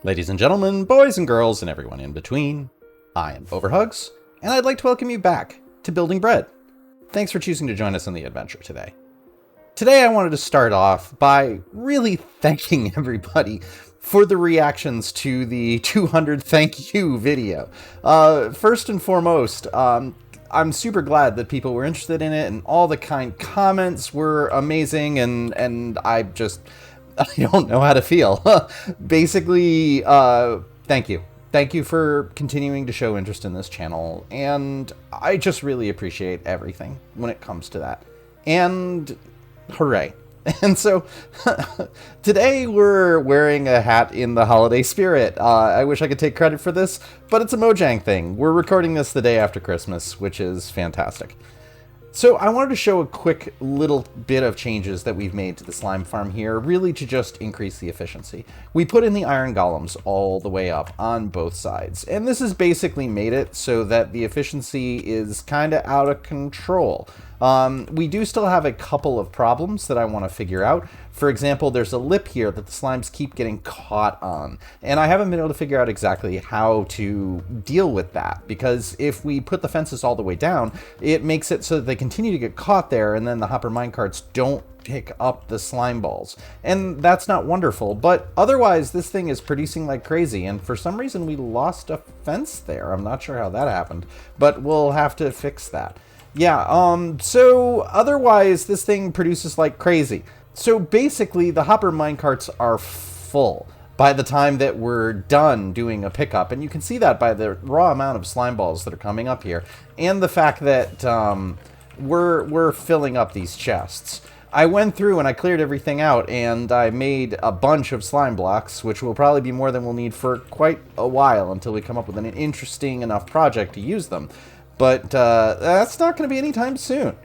Ladies and gentlemen, boys and girls, and everyone in between, I am OverHugs, and I'd like to welcome you back to Building Bread. Thanks for choosing to join us on the adventure today. Today I wanted to start off by really thanking everybody for the reactions to the 200 thank you video. First and foremost, I'm super glad that people were interested in it, and all the kind comments were amazing, and I don't know how to feel. Basically, thank you. Thank you for continuing to show interest in this channel, and I just really appreciate everything when it comes to that. And hooray. And so, today we're wearing a hat in the holiday spirit. I wish I could take credit for this, but it's a Mojang thing. We're recording this the day after Christmas, which is fantastic. So I wanted to show a quick little bit of changes that we've made to the slime farm here, really to just increase the efficiency. We put in the iron golems all the way up on both sides, and this has basically made it so that the efficiency is kind of out of control. We do still have a couple of problems that I want to figure out. For example, there's a lip here that the slimes keep getting caught on, and I haven't been able to figure out exactly how to deal with that, because if we put the fences all the way down, it makes it so that they continue to get caught there, and then the hopper minecarts don't pick up the slime balls, and that's not wonderful. But otherwise, this thing is producing like crazy, and for some reason we lost a fence there. I'm not sure how that happened, but we'll have to fix that. Yeah, so otherwise this thing produces like crazy. So basically the hopper minecarts are full by the time that we're done doing a pickup, and you can see that by the raw amount of slime balls that are coming up here, and the fact that we're filling up these chests. I went through and I cleared everything out, and I made a bunch of slime blocks, which will probably be more than we'll need for quite a while until we come up with an interesting enough project to use them. But that's not going to be anytime soon.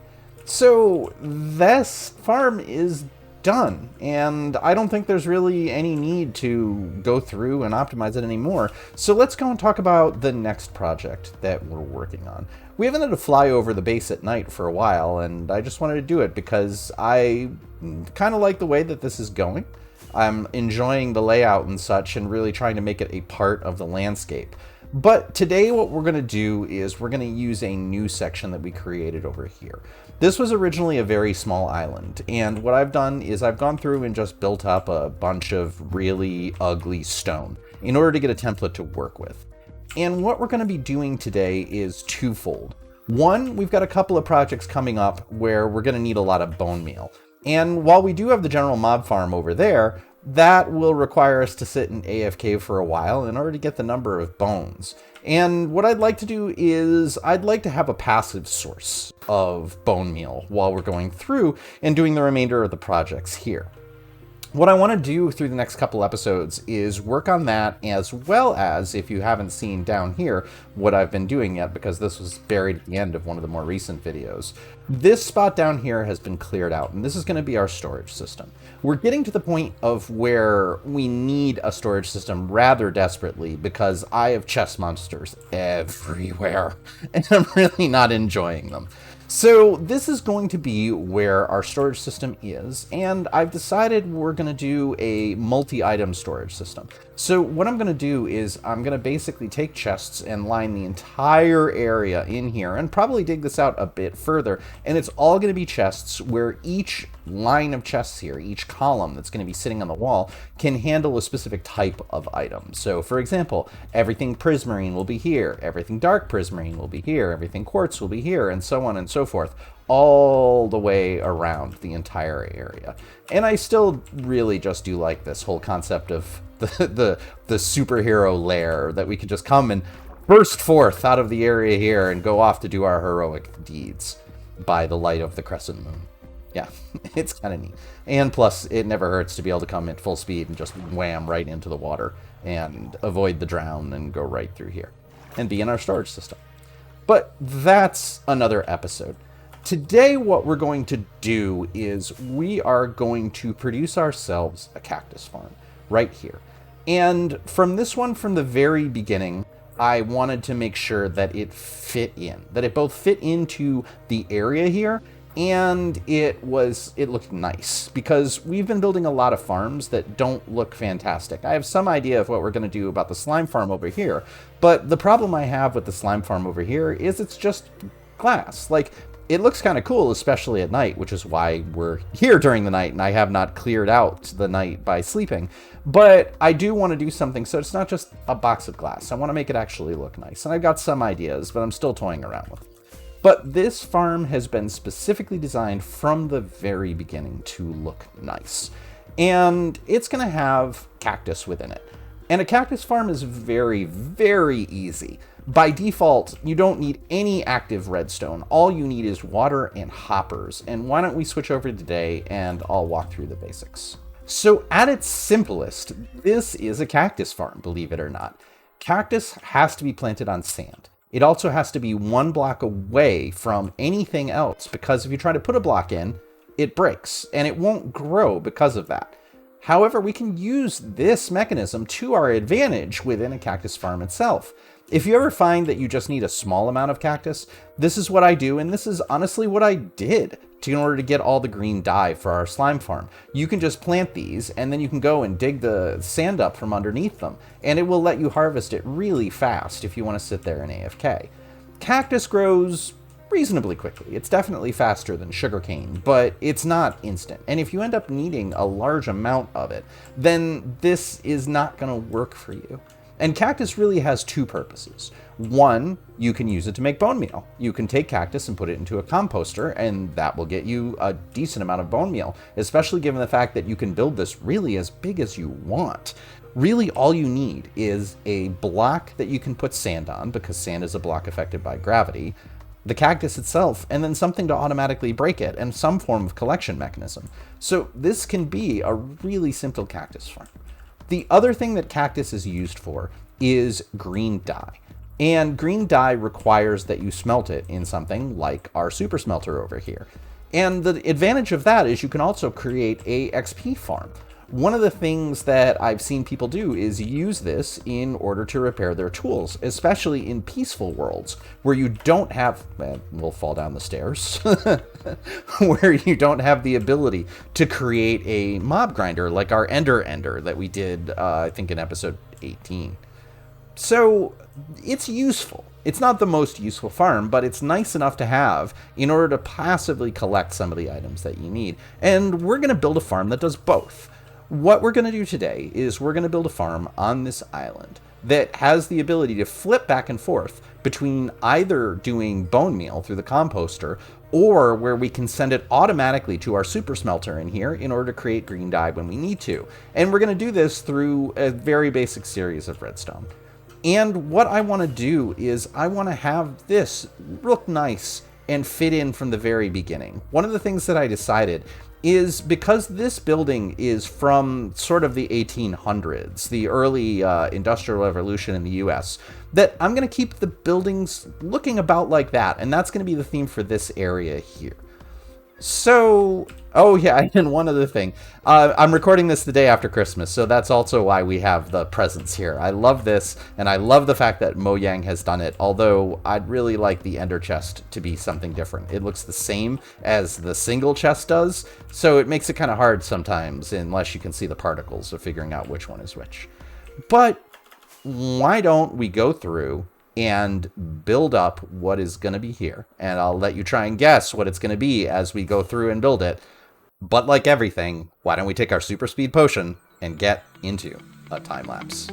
So this farm is done, and I don't think there's really any need to go through and optimize it anymore. So let's go and talk about the next project that we're working on. We haven't had to fly over the base at night for a while, and I just wanted to do it because I kind of like the way that this is going. I'm enjoying the layout and such, and really trying to make it a part of the landscape. But today what we're going to do is we're going to use a new section that we created over here. This was originally a very small island, and what I've done is I've gone through and just built up a bunch of really ugly stone in order to get a template to work with. And what we're going to be doing today is twofold. One, we've got a couple of projects coming up where we're going to need a lot of bone meal. And while we do have the general mob farm over there, that will require us to sit in AFK for a while in order to get the number of bones. And what I'd like to do is I'd like to have a passive source of bone meal while we're going through and doing the remainder of the projects here. What I want to do through the next couple episodes is work on that, as well as, if you haven't seen down here what I've been doing yet, because this was buried at the end of one of the more recent videos. This spot down here has been cleared out, and this is going to be our storage system. We're getting to the point of where we need a storage system rather desperately, because I have chest monsters everywhere, and I'm really not enjoying them. So this is going to be where our storage system is, and I've decided we're going to do a multi-item storage system. So what I'm going to do is I'm going to basically take chests and line the entire area in here, and probably dig this out a bit further, and it's all going to be chests where each line of chests here, each column that's going to be sitting on the wall, can handle a specific type of item. So for example, everything prismarine will be here, everything dark prismarine will be here, everything quartz will be here, and so on and so forth, all the way around the entire area. And I still really just do like this whole concept of the superhero lair, that we could just come and burst forth out of the area here and go off to do our heroic deeds by the light of the crescent moon. Yeah, it's kind of neat. And plus, it never hurts to be able to come at full speed and just wham right into the water and avoid the drown and go right through here and be in our storage system. But that's another episode. Today, what we're going to do is we are going to produce ourselves a cactus farm right here. And from this one, from the very beginning, I wanted to make sure that it fit in, that it both fit into the area here and it looked nice, because we've been building a lot of farms that don't look fantastic. I have some idea of what we're going to do about the slime farm over here, but the problem I have with the slime farm over here is it's just glass. Like, it looks kind of cool, especially at night, which is why we're here during the night, and I have not cleared out the night by sleeping. But I do want to do something so it's not just a box of glass. I want to make it actually look nice, and I've got some ideas, but I'm still toying around with it. But this farm has been specifically designed from the very beginning to look nice. And it's going to have cactus within it. And a cactus farm is very, very easy. By default, you don't need any active redstone. All you need is water and hoppers. And why don't we switch over today and I'll walk through the basics. So at its simplest, this is a cactus farm, believe it or not. Cactus has to be planted on sand. It also has to be 1 block away from anything else, because if you try to put a block in, it breaks and it won't grow because of that. However, we can use this mechanism to our advantage within a cactus farm itself. If you ever find that you just need a small amount of cactus, this is what I do, and this is honestly what I did in order to get all the green dye for our slime farm. You can just plant these, and then you can go and dig the sand up from underneath them, and it will let you harvest it really fast if you want to sit there in AFK. Cactus grows reasonably quickly. It's definitely faster than sugarcane, but it's not instant. And if you end up needing a large amount of it, then this is not going to work for you. And cactus really has 2 purposes. One, you can use it to make bone meal. You can take cactus and put it into a composter, and that will get you a decent amount of bone meal, especially given the fact that you can build this really as big as you want. Really, all you need is a block that you can put sand on, because sand is a block affected by gravity, the cactus itself, and then something to automatically break it, and some form of collection mechanism. So this can be a really simple cactus farm. The other thing that cactus is used for is green dye. And green dye requires that you smelt it in something like our super smelter over here. And the advantage of that is you can also create a XP farm. One of the things that I've seen people do is use this in order to repair their tools, especially in peaceful worlds where you don't have, we'll fall down the stairs, where you don't have the ability to create a mob grinder like our Ender that we did, I think in episode 18. So it's useful. It's not the most useful farm, but it's nice enough to have in order to passively collect some of the items that you need. And we're going to build a farm that does both. What we're going to do today is we're going to build a farm on this island that has the ability to flip back and forth between either doing bone meal through the composter or where we can send it automatically to our super smelter in here in order to create green dye when we need to. And we're going to do this through a very basic series of redstone. And what I want to do is I want to have this look nice and fit in from the very beginning. One of the things that I decided is because this building is from sort of the 1800s, the early industrial revolution in the US, that I'm going to keep the buildings looking about like that. And that's going to be the theme for this area here. So, oh yeah, and one other thing. I'm recording this the day after Christmas, so that's also why we have the presents here. I love this, and I love the fact that Mojang has done it, although I'd really like the ender chest to be something different. It looks the same as the single chest does, so it makes it kind of hard sometimes, unless you can see the particles of figuring out which one is which. But why don't we go through and build up what is going to be here, and I'll let you try and guess what it's going to be as we go through and build it. But like everything, why don't we take our super speed potion and get into a time lapse.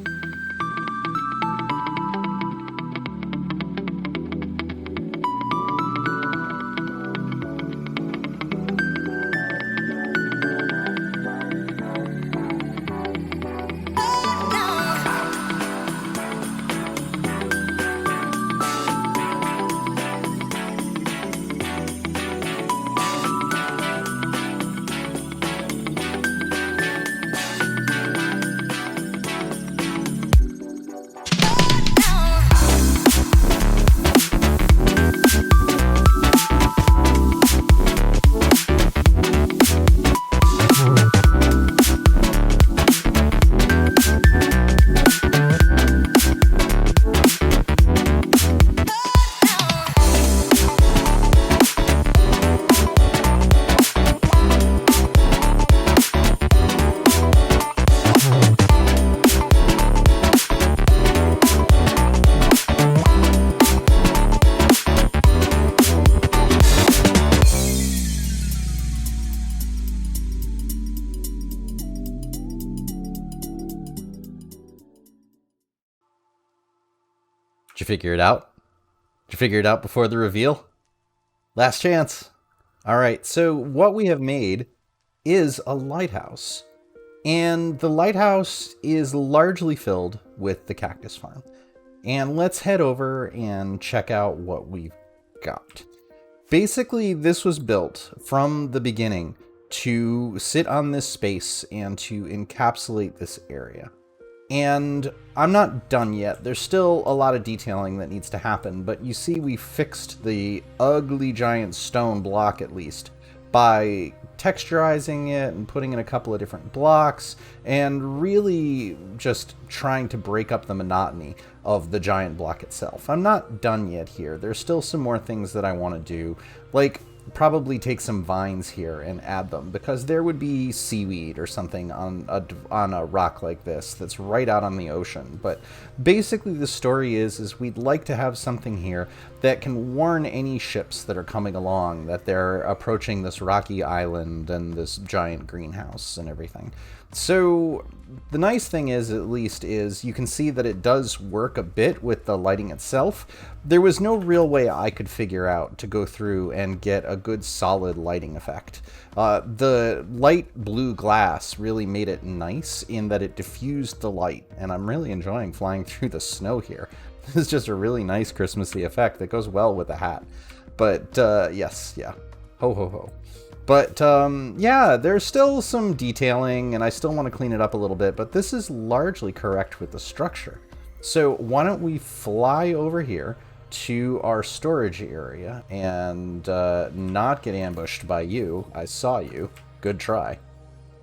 Did you figure it out? Did you figure it out before the reveal? Last chance. All right, so what we have made is a lighthouse. And the lighthouse is largely filled with the cactus farm. And let's head over and check out what we've got. Basically, this was built from the beginning to sit on this space and to encapsulate this area. And I'm not done yet. There's still a lot of detailing that needs to happen, but you see we fixed the ugly giant stone block at least by texturizing it and putting in a couple of different blocks and really just trying to break up the monotony of the giant block itself. I'm not done yet here. There's still some more things that I want to do, like probably take some vines here and add them, because there would be seaweed or something on a rock like this that's right out on the ocean. But basically the story is we'd like to have something here that can warn any ships that are coming along that they're approaching this rocky island and this giant greenhouse and everything. So the nice thing is, at least, is you can see that it does work a bit with the lighting itself. There was no real way I could figure out to go through and get a good solid lighting effect. The light blue glass really made it nice in that it diffused the light, and I'm really enjoying flying through the snow here. This is just a really nice Christmassy effect that goes well with the hat. But yes, yeah, ho ho ho. But yeah, there's still some detailing, and I still want to clean it up a little bit, but this is largely correct with the structure. So why don't we fly over here to our storage area and not get ambushed by you. I saw you. Good try.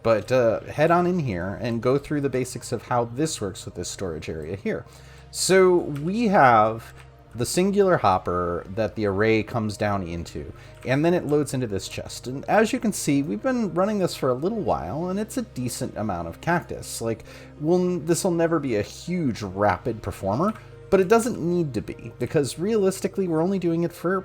But head on in here and go through the basics of how this works with this storage area here. So we have the singular hopper that the array comes down into, and then it loads into this chest. And as you can see, we've been running this for a little while, and it's a decent amount of cactus. Like, this will never be a huge rapid performer, but it doesn't need to be, because realistically, we're only doing it for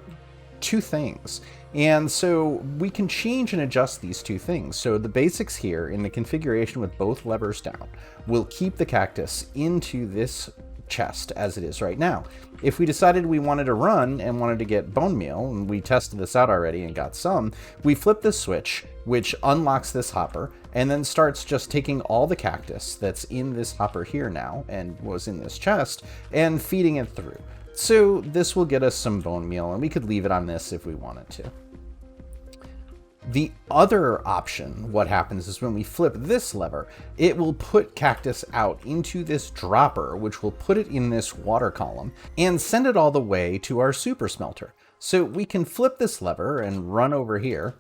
2 things. And so we can change and adjust these 2 things. So the basics here in the configuration with both levers down will keep the cactus into this chest as it is right now. If we decided we wanted to run and wanted to get bone meal, and we tested this out already and got some, we flip this switch, which unlocks this hopper, and then starts just taking all the cactus that's in this hopper here now, and was in this chest, and feeding it through. So this will get us some bone meal, and we could leave it on this if we wanted to. The other option, what happens is when we flip this lever, it will put cactus out into this dropper, which will put it in this water column and send it all the way to our super smelter. So we can flip this lever and run over here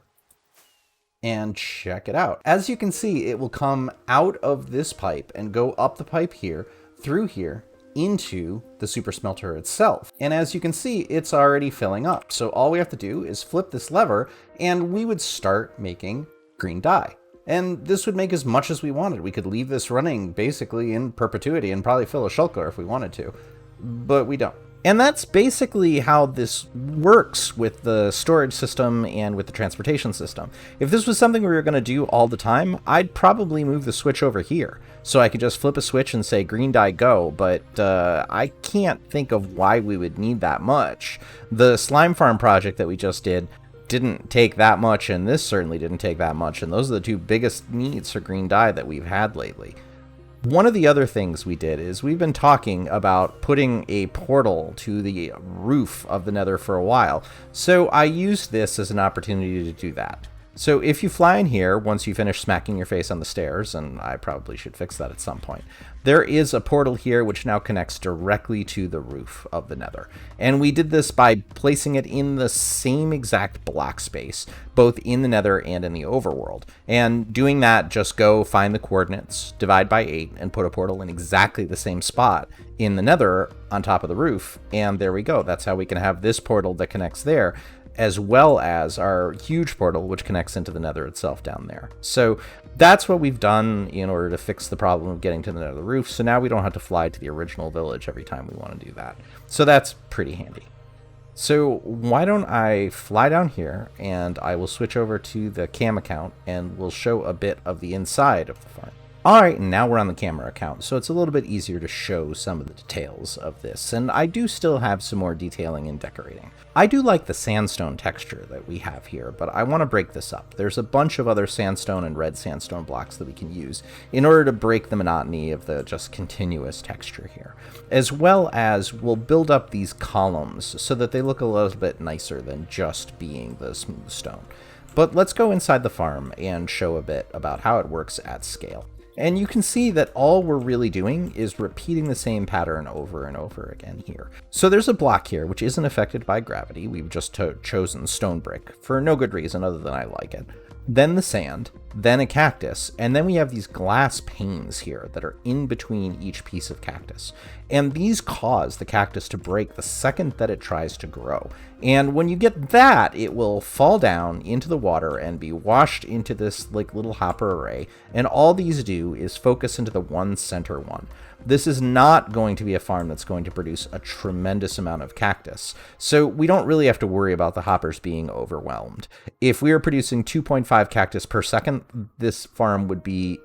and check it out. As you can see, it will come out of this pipe and go up the pipe here, through here, into the super smelter itself. And as you can see, it's already filling up. So all we have to do is flip this lever and we would start making green dye. And this would make as much as we wanted. We could leave this running basically in perpetuity and probably fill a shulker if we wanted to, but we don't. And that's basically how this works with the storage system and with the transportation system. If this was something we were going to do all the time, I'd probably move the switch over here, so I could just flip a switch and say green dye go, but I can't think of why we would need that much. The slime farm project that we just didn't take that much, and this certainly didn't take that much, and those are the 2 biggest needs for green dye that we've had lately. One of the other things we did is we've been talking about putting a portal to the roof of the Nether for a while, so I used this as an opportunity to do that. So if you fly in here, once you finish smacking your face on the stairs, and I probably should fix that at some point, there is a portal here which now connects directly to the roof of the Nether. And we did this by placing it in the same exact block space, both in the Nether and in the overworld. And doing that, just go find the coordinates, divide by 8, and put a portal in exactly the same spot in the Nether on top of the roof. And there we go. That's how we can have this portal that connects there, as well as our huge portal, which connects into the Nether itself down there. So that's what we've done in order to fix the problem of getting to the Nether roof. So now we don't have to fly to the original village every time we want to do that. So that's pretty handy. So why don't I fly down here, and I will switch over to the cam account, and we'll show a bit of the inside of the farm. Alright, and now we're on the camera account, so it's a little bit easier to show some of the details of this, and I do still have some more detailing and decorating. I do like the sandstone texture that we have here, but I want to break this up. There's a bunch of other sandstone and red sandstone blocks that we can use in order to break the monotony of the just continuous texture here, as well as we'll build up these columns so that they look a little bit nicer than just being the smooth stone. But let's go inside the farm and show a bit about how it works at scale. And you can see that all we're really doing is repeating the same pattern over and over again here. So there's a block here which isn't affected by gravity. We've just chosen stone brick for no good reason other than I like it. Then the sand, then a cactus, and then we have these glass panes here that are in between each piece of cactus. And these cause the cactus to break the second that it tries to grow. And when you get that, it will fall down into the water and be washed into this like little hopper array. And all these do is focus into the one center one. This is not going to be a farm that's going to produce a tremendous amount of cactus, so we don't really have to worry about the hoppers being overwhelmed. If we were producing 2.5 cactus per second, this farm would be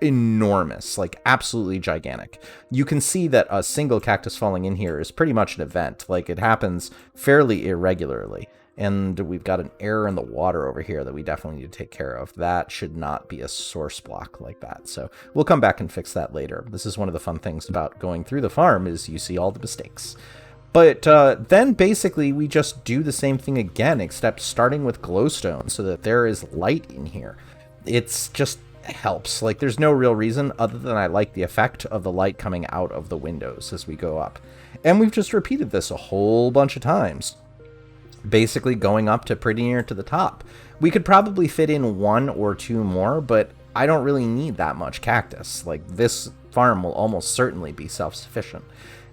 enormous, like absolutely gigantic. You can see that a single cactus falling in here is pretty much an event, like it happens fairly irregularly. And we've got an error in the water over here that we definitely need to take care of. That should not be a source block like that. So we'll come back and fix that later. This is one of the fun things about going through the farm is you see all the mistakes. But then basically we just do the same thing again, except starting with glowstone so that there is light in here. It's just helps. Like there's no real reason other than I like the effect of the light coming out of the windows as we go up. And we've just repeated this a whole bunch of times, basically going up to pretty near to the top. We could probably fit in one or two more, but I don't really need that much cactus. Like this farm will almost certainly be self-sufficient.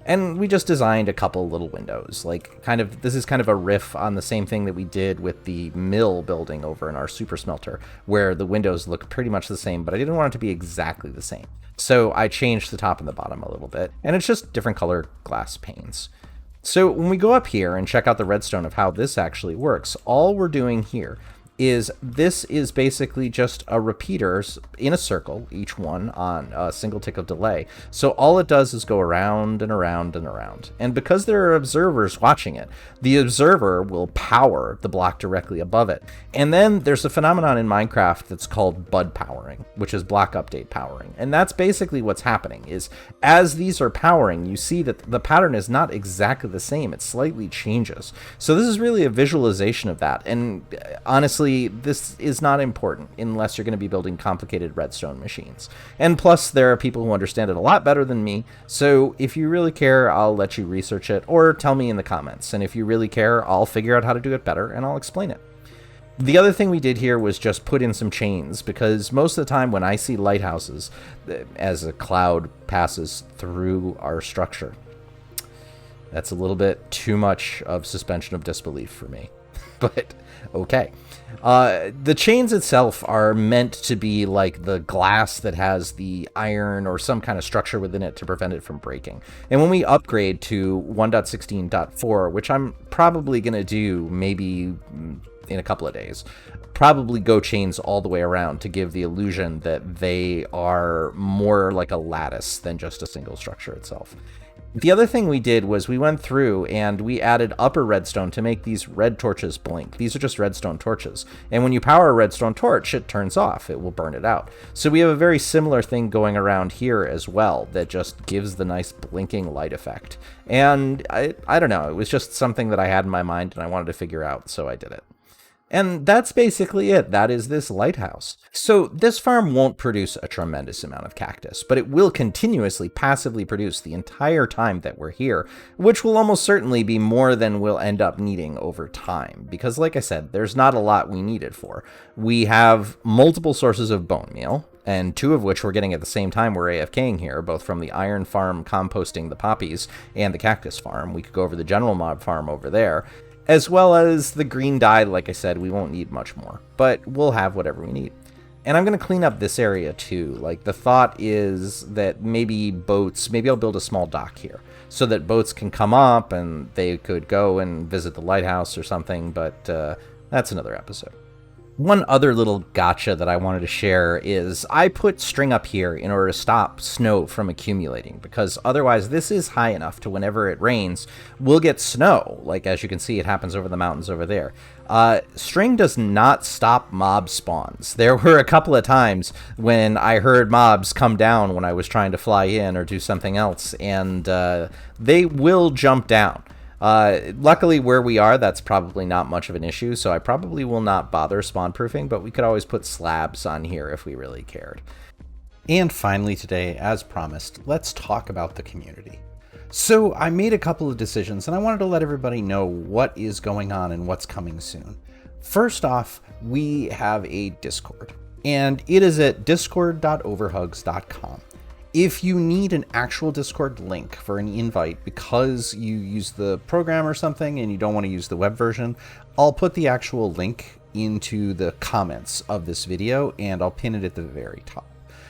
And we just designed a couple little windows, like this is kind of a riff on the same thing that we did with the mill building over in our super smelter, where the windows look pretty much the same, but I didn't want it to be exactly the same. So I changed the top and the bottom a little bit, and it's just different color glass panes. So when we go up here and check out the redstone of how this actually works, all we're doing here is this is basically just a repeaters in a circle, each one on a single tick of delay. So all it does is go around and around and around. And because there are observers watching it, the observer will power the block directly above it. And then there's a phenomenon in Minecraft that's called bud powering, which is block update powering. And that's basically what's happening is as these are powering, you see that the pattern is not exactly the same. It slightly changes. So this is really a visualization of that. And honestly, this is not important unless you're going to be building complicated redstone machines. And plus, there are people who understand it a lot better than me, so if you really care, I'll let you research it, or tell me in the comments. And if you really care, I'll figure out how to do it better, and I'll explain it. The other thing we did here was just put in some chains, because most of the time when I see lighthouses, as a cloud passes through our structure, that's a little bit too much of suspension of disbelief for me. But okay. The chains itself are meant to be like the glass that has the iron or some kind of structure within it to prevent it from breaking. And when we upgrade to 1.16.4, which I'm probably going to do maybe in a couple of days, probably go chains all the way around to give the illusion that they are more like a lattice than just a single structure itself. The other thing we did was we went through and we added upper redstone to make these red torches blink. These are just redstone torches. And when you power a redstone torch, it turns off. It will burn it out. So we have a very similar thing going around here as well that just gives the nice blinking light effect. And I don't know, it was just something that I had in my mind and I wanted to figure out, so I did it. And that's basically it. That is this lighthouse. So this farm won't produce a tremendous amount of cactus, but it will continuously passively produce the entire time that we're here, which will almost certainly be more than we'll end up needing over time. Because like I said, there's not a lot we need it for. We have multiple sources of bone meal, and two of which we're getting at the same time we're AFKing here, both from the iron farm composting the poppies and the cactus farm. We could go over the general mob farm over there. As well as the green dye, like I said, we won't need much more, but we'll have whatever we need. And I'm going to clean up this area too. Like the thought is that maybe I'll build a small dock here so that boats can come up and they could go and visit the lighthouse or something, but that's another episode. One other little gotcha that I wanted to share is I put string up here in order to stop snow from accumulating, because otherwise this is high enough to whenever it rains, we'll get snow. Like, as you can see, it happens over the mountains over there. String does not stop mob spawns. There were a couple of times when I heard mobs come down when I was trying to fly in or do something else, and they will jump down. Luckily where we are, that's probably not much of an issue, so I probably will not bother spawn proofing, but we could always put slabs on here if we really cared. And finally today, as promised, let's talk about the community. So I made a couple of decisions and I wanted to let everybody know what is going on and what's coming soon. First off, we have a Discord, and it is at discord.overhugs.com. If you need an actual Discord link for an invite because you use the program or something and you don't want to use the web version, I'll put the actual link into the comments of this video and I'll pin it at the very top.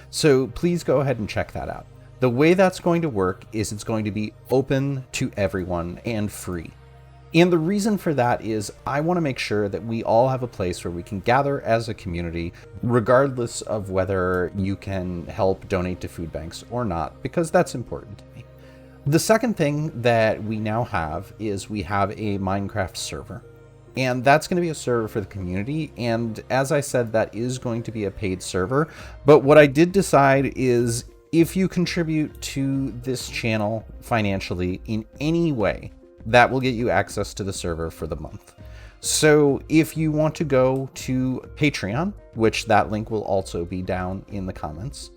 So please go ahead and check that out. The way that's going to work is it's going to be open to everyone and free. And the reason for that is I want to make sure that we all have a place where we can gather as a community, regardless of whether you can help donate to food banks or not, because that's important to me. The second thing that we now have is we have a Minecraft server. And that's going to be a server for the community. And as I said, that is going to be a paid server. But what I did decide is if you contribute to this channel financially in any way, that will get you access to the server for the month. So if you want to go to Patreon, which that link will also be down in the comments,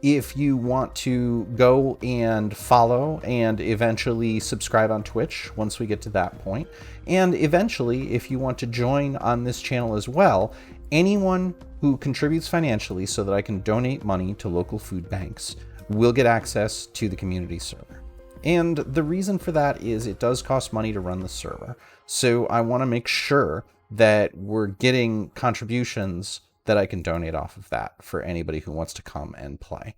if you want to go and follow and eventually subscribe on Twitch once we get to that point, and eventually if you want to join on this channel as well, anyone who contributes financially so that I can donate money to local food banks will get access to the community server. And the reason for that is it does cost money to run the server. So I want to make sure that we're getting contributions that I can donate off of that for anybody who wants to come and play.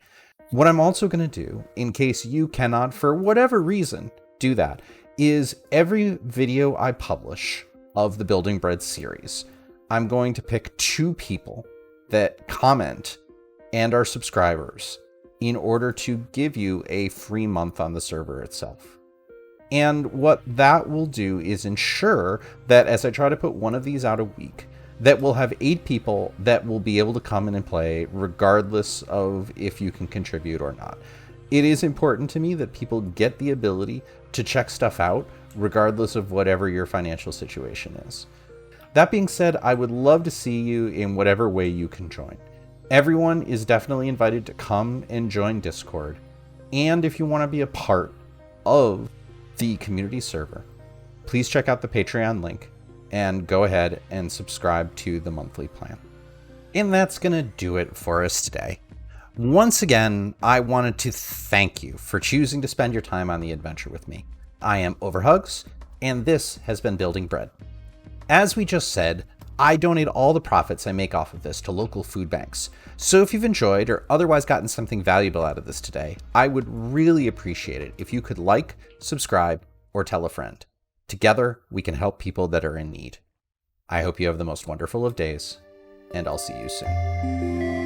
What I'm also going to do, in case you cannot, for whatever reason, do that, is every video I publish of the Building Bread series, I'm going to pick 2 people that comment and are subscribers in order to give you a free month on the server itself. And what that will do is ensure that as I try to put one of these out a week, that we'll have 8 people that will be able to come in and play regardless of if you can contribute or not. It is important to me that people get the ability to check stuff out regardless of whatever your financial situation is. That being said, I would love to see you in whatever way you can join. Everyone is definitely invited to come and join Discord. And if you want to be a part of the community server, please check out the Patreon link and go ahead and subscribe to the monthly plan. And that's going to do it for us today. Once again, I wanted to thank you for choosing to spend your time on the adventure with me. I am OverHugs, and this has been Building Bread. As we just said, I donate all the profits I make off of this to local food banks. So if you've enjoyed or otherwise gotten something valuable out of this today, I would really appreciate it if you could like, subscribe, or tell a friend. Together, we can help people that are in need. I hope you have the most wonderful of days, and I'll see you soon.